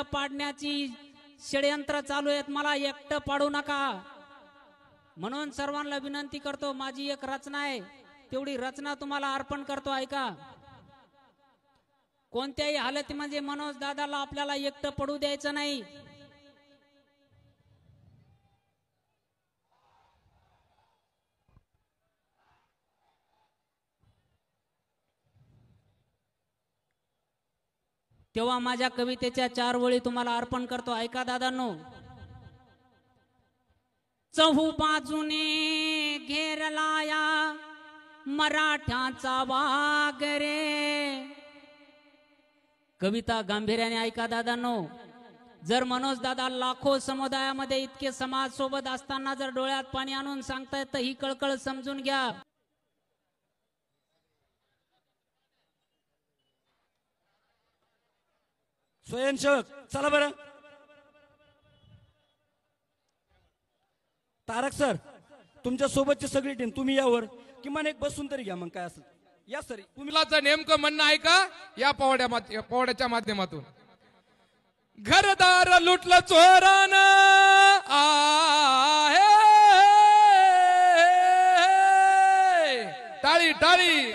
पाडण्याची षडयंत्र चालू आहेत, मला एकटं पाडू नका। म्हणून सर्वांना विनंती करतो, माझी एक रचना आहे, तेवढी रचना तुम्हाला अर्पण करतो, ऐका। कोणत्याही हालतीमध्ये मनोज दादाला आपल्याला एकटं पडू द्यायचं नाही। तेव्हा माझ्या कवितेच्या 4 ओळी तुम्हाला अर्पण करतो, ऐका दादांनो। चहू बाजूने घेरलाया मराठ्याचा वाघ रे। कविता गांभीर्याने ऐका दादांनो। जर मनोज दादा लाखो समुदायामध्ये इतके समाज सोबत असताना जर डोळ्यात पाणी आणून सांगतायत तर ही कळकळ समजून घ्या। स्वयंसेवक चला बरं। तारक सर, तुमच्या सोबतची सगळी टीम तुम्ही यावर किमान एक बसून तरी घ्या, मग काय असेल या सर। तुम्हाला नेमकं म्हणणं आहे का या पोवाड्याच्या माध्यमातून? घरदार लुटलं चोरान आहे, टाळी टाळी।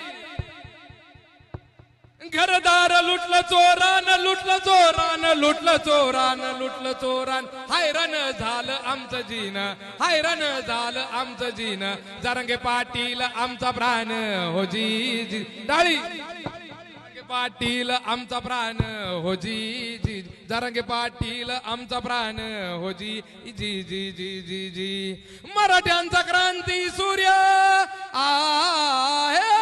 घरदार लुटलं चोरान, लुटलं चोरान, लुटलं चोरान, लुटलं चोरान। हैराण झालं आमचं जीन, हैराण झालं आमचं जीन। जरांगे पाटील आमचा प्राण हो जी जी, टाळी। जरांगे पाटील आमचा प्राण हो जी जी, जरांगे पाटील आमचा प्राण हो जी जी जी जी जी जी। मराठ्यांचा क्रांती सूर्य आहे,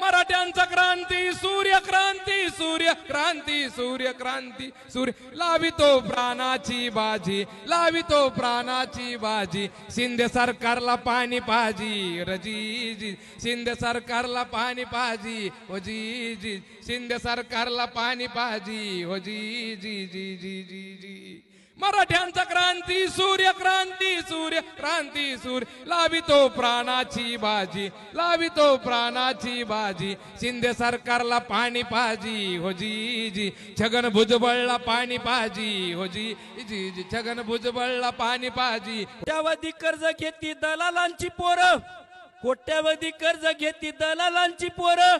मराठ्यांचा क्रांती सूर्य, क्रांती सूर्य, क्रांती सूर्य, क्रांती सूर्य। लावितो प्राणाची बाजी, लावितो प्राणाची बाजी। शिंदे सरकारला पाणी पाजी रजी जी, शिंदे सरकारला पाणी पाजी हो जी जी, शिंदे सरकारला पाणी पाजी हो जी जी जी जी जी जी। मराठ्यांचा क्रांती सूर्य, क्रांती सूर्य, क्रांती सूर्य। लावितो प्राणाची बाजी, लावितो प्राणाची बाजी। शिंदे सरकारला पाणी पाजी हो जी जी, छगन भुजबळला पाणी पाजी हो जी जी जी, छगन भुजबळला पाणी पाजी। कोट्यावधी कर्ज घेती दलालांची पोरं, कोट्यावधी कर्ज घेती दलालांची पोरं।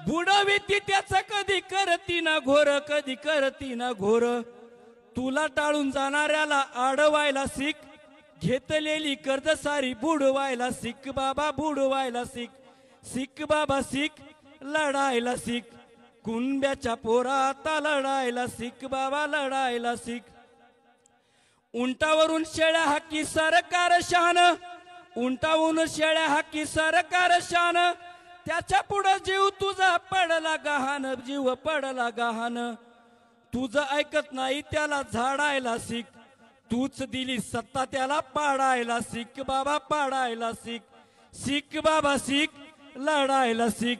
बुडविती त्याचं कधी करती ना घोर, कधी करती ना घोर। तुला टाळून जाणाऱ्याला अडवायला शिक, घेतलेली कर्ज सारी बुडवायला शिक बाबा, बुडवायला शिक। शिक बाबा शिक, लढायला शिक। कुणब्याच्या पोरा आता लढायला शिक बाबा, लढायला शिक। उंटावरून शेळ्या हाकी सरकार शान, उंटावरून शेळ्या हाकी सरकार शान। त्याच्या पुढे जीव तुझा पडला गहाण, जीव पडला गहाण। तुझं ऐकत नाही त्याला झाडायला शिक, तूच दिली सत्ता त्याला पाडायला शिक बाबा, पाडायला शिक। शिक बाबा शिक, लढायला शिक।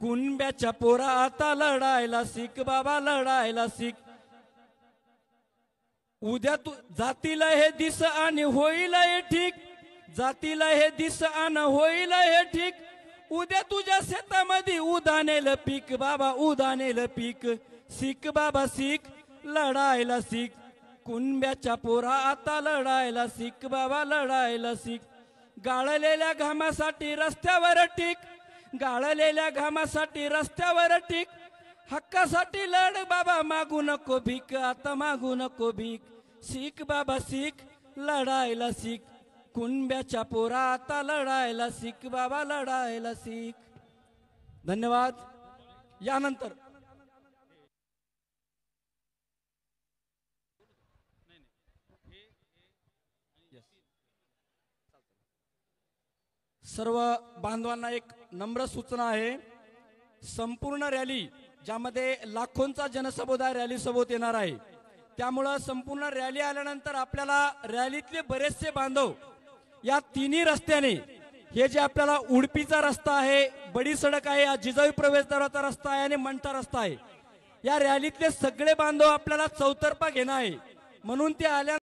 कुणब्याच्या पोरा आता लढायला शिक बाबा, लढायला शिक। उद्या तू जातीला हे दिस आणि होईल हे ठीक, जातीला हे दिस आणि होईल हे ठीक। उद्या तुझ्या शेतामध्ये उदानेल पीक बाबा, उदानेल पीक। शिक बाबा शिक, लढायला शिक। कुणब्याच्या पोरा आता लढायला शिक बाबा, लढायला शिक। गाळलेल्या घामासाठी रस्त्यावर टिक, गाळलेल्या घामासाठी रस्त्यावर टिक। हक्कासाठी लढ बाबा, मागू नको भीक, आता मागू नको भीक। शिक बाबा शिक, लढायला शिक। कुणब्याच्या पोरा आता लढायला शिक बाबा, लढायला शिक। धन्यवाद। यानंतर सर्व बांधवांना एक नम्र सूचना आहे। संपूर्ण रॅली ज्यामध्ये लाखोंचा जनसमुदाय रॅली सोबत येणार आहे, त्यामुळे संपूर्ण रॅली आल्यानंतर आपल्याला रॅलीतले बरेचसे बांधव या तिन्ही रस्त्याने, हे जे आपल्याला उडपीचा रस्ता आहे, बडी सडक आहे, जिजाऊ प्रवेशद्वाराचा रस्ता आहे आणि मंठा रस्ता आहे, या रॅलीतले सगळे बांधव आपल्याला चौतर्फा घेणार आहे। म्हणून ते आल्या